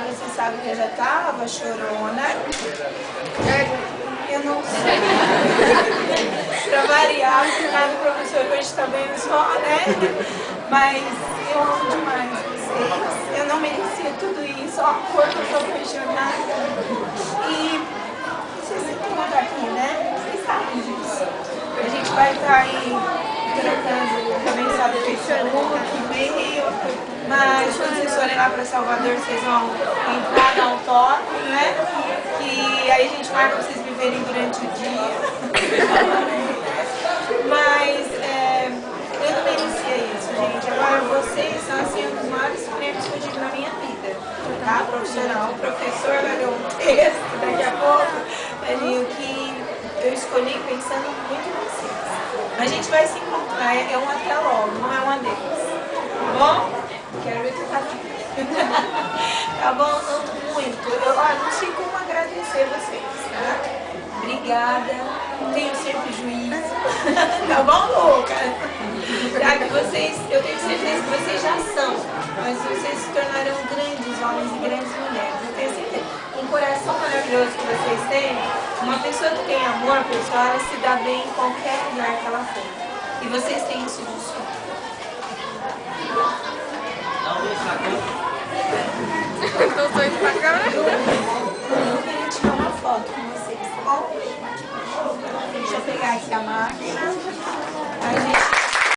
Você sabe que eu já estava chorona. Eu não sei. Pra variar, o professor hoje está bem só, né? Mas eu amo demais vocês. Eu não merecia tudo isso. Ó, a cor que eu sou apaixonada. E vocês têm lugar aqui, né? Vocês sabem disso. A gente vai estar aí trocando, também sabe, Facebook, e-mail. Mas quando vocês forem lá para Salvador, vocês vão entrar, dar um toque, né? Que aí a gente marca vocês me verem durante o dia. Mas eu não merecia isso, gente. Agora vocês são assim, um dos maiores prêmios que eu tive na minha vida. Tá? Profissional. O professor vai ler um texto daqui a pouco, que eu escolhi pensando muito em vocês. Mas a gente vai se encontrar, é um até logo, não é um adeus. Tá bom? Quero ver tu tá aqui. Tá bom? Amo muito. Eu não sei como agradecer vocês, tá? Obrigada. Tenho sempre juízo. Tá bom, Luca? Já que vocês, eu tenho certeza que vocês já são, mas vocês se tornarão grandes homens e grandes mulheres. Eu tenho certeza. Um coração maravilhoso que vocês têm, uma pessoa que tem amor, pessoal, ela se dá bem em qualquer lugar que ela for. E vocês têm isso de sonho. Então sou isso pra câmera. Eu queria tirar uma foto com vocês, tá bom? Deixa eu pegar aqui a máquina. A gente